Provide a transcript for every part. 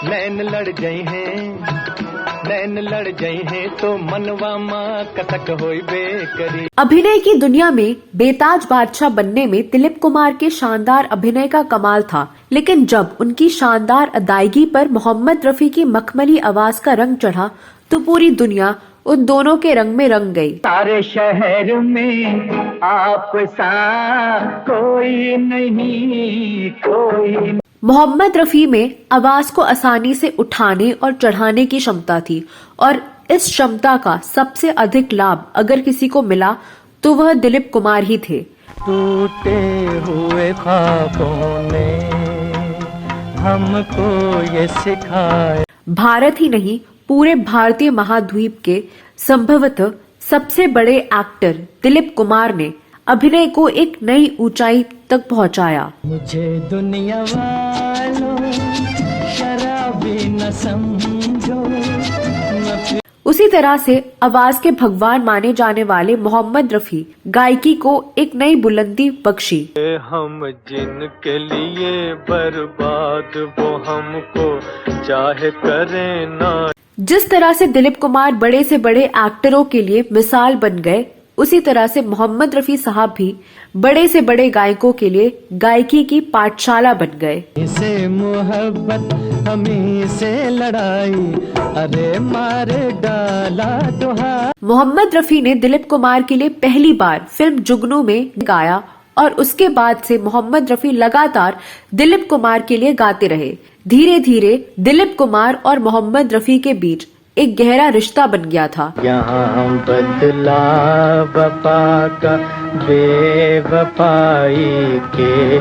नैन लड़ गई हैं, नैन लड़ गई हैं तो मनवा माँ कसक होई बेकरी। अभिनय की दुनिया में बेताज बादशाह बनने में दिलीप कुमार के शानदार अभिनय का कमाल था, लेकिन जब उनकी शानदार अदायगी पर मोहम्मद रफी की मखमली आवाज का रंग चढ़ा तो पूरी दुनिया उन दोनों के रंग में रंग गई। सारे शहर में आप सा कोई नहीं, कोई। मोहम्मद रफी में आवाज को आसानी से उठाने और चढ़ाने की क्षमता थी और इस क्षमता का सबसे अधिक लाभ अगर किसी को मिला तो वह दिलीप कुमार ही थे। टूटे हुए ख्वाबों ने हमको ये सिखाया। भारत ही नहीं, पूरे भारतीय महाद्वीप के संभवतः सबसे बड़े एक्टर दिलीप कुमार ने अभिनय को एक नई ऊंचाई तक पहुंचाया। मुझे दुनिया वालों शराबी न समझो। उसी तरह से आवाज के भगवान माने जाने वाले मोहम्मद रफी गायकी को एक नई बुलंदी बख्शी। हम जिनके लिए बर्बाद वो हमको चाहे करें ना। जिस तरह से दिलीप कुमार बड़े से बड़े एक्टरों के लिए मिसाल बन गए, उसी तरह से मोहम्मद रफी साहब भी बड़े से बड़े गायकों के लिए गायकी की पाठशाला बन गए। इसे मोहब्बत हमें से लड़ाई, अरे मारे डाला दुहा। मोहम्मद रफी ने दिलीप कुमार के लिए पहली बार फिल्म जुगनू में गाया और उसके बाद से मोहम्मद रफी लगातार दिलीप कुमार के लिए गाते रहे। धीरे धीरे दिलीप कुमार और मोहम्मद रफी के बीच एक गहरा रिश्ता बन गया था। यहाँ बदला वफा का बेवफाई के।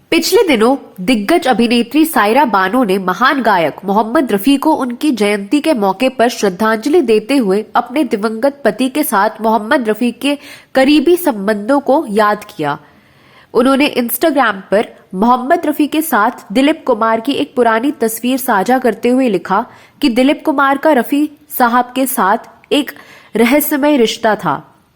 पिछले दिनों दिग्गज अभिनेत्री सायरा बानो ने महान गायक मोहम्मद रफी को उनकी जयंती के मौके पर श्रद्धांजलि देते हुए अपने दिवंगत पति के साथ मोहम्मद रफी के करीबी संबंधों को याद किया। उन्होंने इंस्टाग्राम पर मोहम्मद रफी के साथ दिलीप कुमार की एक पुरानी तस्वीर साझा करते हुए लिखा कि दिलीप कुमार का रफी साहब के साथ एक रहस्यमय रिश्ता था।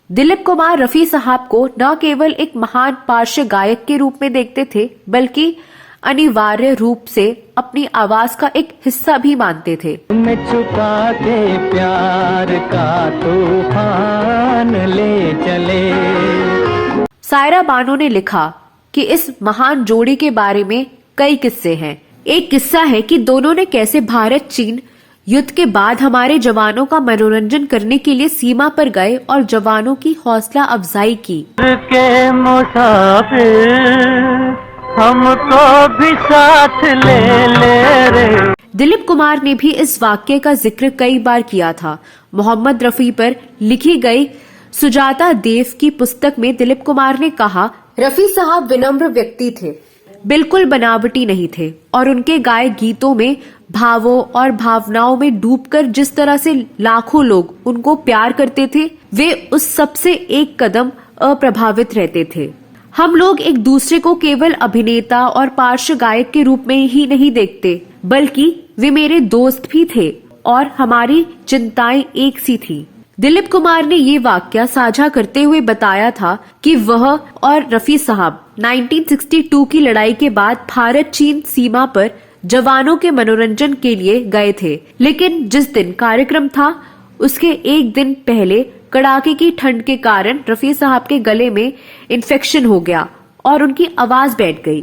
दिलीप कुमार रफी साहब को न केवल एक महान पार्श्व गायक के रूप में देखते थे, बल्कि अनिवार्य रूप से अपनी आवाज का एक हिस्सा भी मानते थे। मैं चुका के प्यार का तूफान ले चले। सायरा बानो ने लिखा कि इस महान जोड़ी के बारे में कई किस्से हैं। एक किस्सा है कि दोनों ने कैसे भारत चीन युद्ध के बाद हमारे जवानों का मनोरंजन करने के लिए सीमा पर गए और जवानों की हौसला अफजाई की। के मुसाफिर हमको भी साथ ले रे। दिलीप कुमार ने भी इस वाक्य का जिक्र कई बार किया था। मोहम्मद रफी पर लिखी गई सुजाता देव की पुस्तक में दिलीप कुमार ने कहा, रफी साहब विनम्र व्यक्ति थे, बिल्कुल बनावटी नहीं थे और उनके गाए गीतों में भावों और भावनाओं में डूबकर जिस तरह से लाखों लोग उनको प्यार करते थे, वे उस सबसे एक कदम अप्रभावित रहते थे। हम लोग एक दूसरे को केवल अभिनेता और पार्श्व गायक के रूप में ही नहीं देखते, बल्कि वे मेरे दोस्त भी थे और हमारी चिंताएं एक सी थी। दिलीप कुमार ने ये वाक्य साझा करते हुए बताया था कि वह और रफी साहब 1962 की लड़ाई के बाद भारत चीन सीमा पर जवानों के मनोरंजन के लिए गए थे, लेकिन जिस दिन कार्यक्रम था उसके एक दिन पहले कड़ाके की ठंड के कारण रफी साहब के गले में इन्फेक्शन हो गया और उनकी आवाज बैठ गई।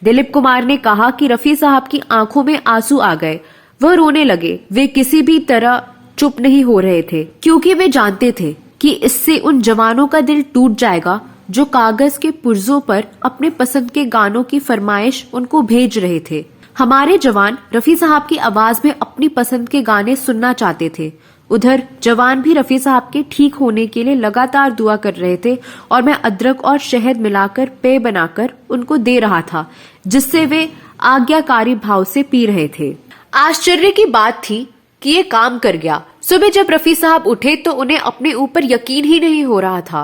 दिलीप कुमार ने कहा कि रफी साहब की आंखों में आंसू आ गए, वह रोने लगे। वे किसी भी तरह चुप नहीं हो रहे थे, क्योंकि वे जानते थे कि इससे उन जवानों का दिल टूट जाएगा जो कागज के पुर्जों पर अपने पसंद के गानों की फरमाइश उनको भेज रहे थे। हमारे जवान रफी साहब की आवाज में अपनी पसंद के गाने सुनना चाहते थे। उधर जवान भी रफी साहब के ठीक होने के लिए लगातार दुआ कर रहे थे और मैं अदरक और शहद मिलाकर पेय बनाकर उनको दे रहा था, जिससे वे आज्ञाकारी भाव से पी रहे थे। आश्चर्य की बात थी कि ये काम कर गया। सुबह जब रफी साहब उठे तो उन्हें अपने ऊपर यकीन ही नहीं हो रहा था।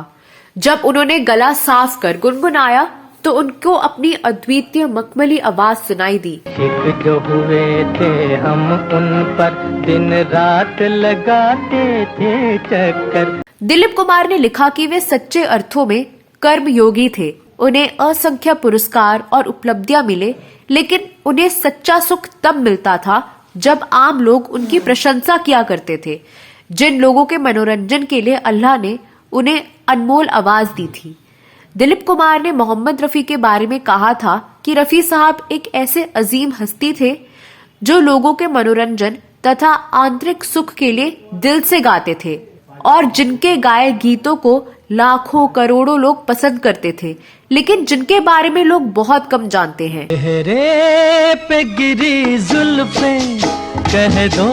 जब उन्होंने गला साफ कर गुनगुनाया तो उनको अपनी अद्वितीय मखमली आवाज सुनाई दी। एक जो हुए थे हम उन पर दिन रात लगाते थे चक्कर। दिलीप कुमार ने लिखा कि वे सच्चे अर्थों में कर्मयोगी थे। उन्हें असंख्य पुरस्कार और उपलब्धियां मिले, लेकिन उन्हें सच्चा सुख तब मिलता था जब आम लोग उनकी प्रशंसा किया करते थे। जिन लोगों के मनोरंजन के लिए अल्लाह ने उन्हें अनमोल आवाज दी थी। दिलीप कुमार ने मोहम्मद रफी के बारे में कहा था कि रफी साहब एक ऐसे अजीम हस्ती थे जो लोगों के मनोरंजन तथा आंतरिक सुख के लिए दिल से गाते थे और जिनके गाए गीतों को लाखों करोड़ों लोग पसंद करते थे, लेकिन जिनके बारे में लोग बहुत कम जानते हैं। चेहरे पे गिरी जुल्फें कह दो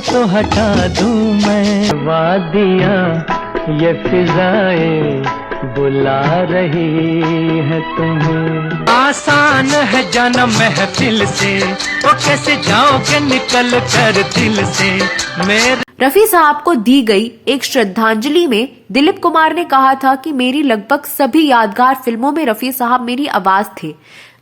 तो हटा दूं मैं, वादियां ये फिजाएं बुला रही है तुम्हें। आसान है जाना महफिल से, वो कैसे जाओगे निकल कर दिल से मेरे। रफी साहब को दी गई एक श्रद्धांजलि में दिलीप कुमार ने कहा था कि मेरी लगभग सभी यादगार फिल्मों में रफी साहब मेरी आवाज थे।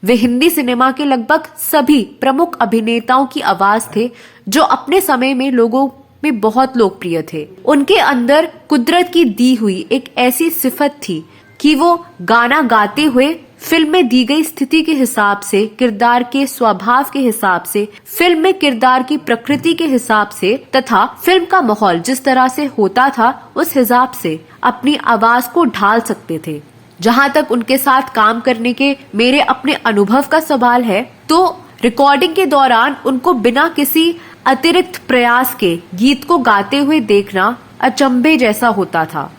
वे हिंदी सिनेमा के लगभग सभी प्रमुख अभिनेताओं की आवाज थे जो अपने समय में लोगों में बहुत लोकप्रिय थे। उनके अंदर कुदरत की दी हुई एक ऐसी सिफत थी कि वो गाना गाते हुए फिल्म में दी गई स्थिति के हिसाब से, किरदार के स्वभाव के हिसाब से, फिल्म में किरदार की प्रकृति के हिसाब से तथा फिल्म का माहौल जिस तरह से होता था उस हिसाब से अपनी आवाज को ढाल सकते थे। जहां तक उनके साथ काम करने के मेरे अपने अनुभव का सवाल है तो रिकॉर्डिंग के दौरान उनको बिना किसी अतिरिक्त प्रयास के गीत को गाते हुए देखना अचंभे जैसा होता था।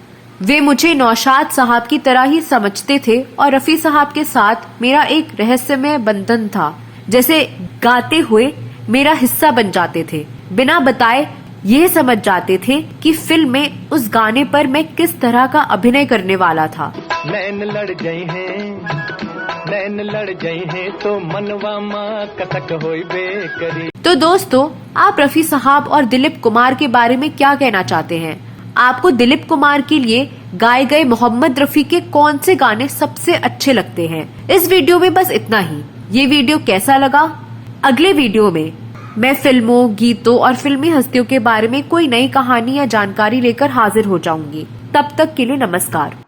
वे मुझे नौशाद साहब की तरह ही समझते थे और रफी साहब के साथ मेरा एक रहस्यमय बंधन था, जैसे गाते हुए मेरा हिस्सा बन जाते थे। बिना बताए ये समझ जाते थे कि फिल्म में उस गाने पर मैं किस तरह का अभिनय करने वाला था। नैन लड़ गए हैं तो मनवा माँ कसक होई बेकरी। तो दोस्तों, आप रफी साहब और दिलीप कुमार के बारे में क्या कहना चाहते हैं? आपको दिलीप कुमार के लिए गाए गए मोहम्मद रफी के कौन से गाने सबसे अच्छे लगते हैं? इस वीडियो में बस इतना ही। ये वीडियो कैसा लगा? अगले वीडियो में मैं फिल्मों, गीतों और फिल्मी हस्तियों के बारे में कोई नई कहानी या जानकारी लेकर हाजिर हो जाऊंगी। तब तक के लिए नमस्कार।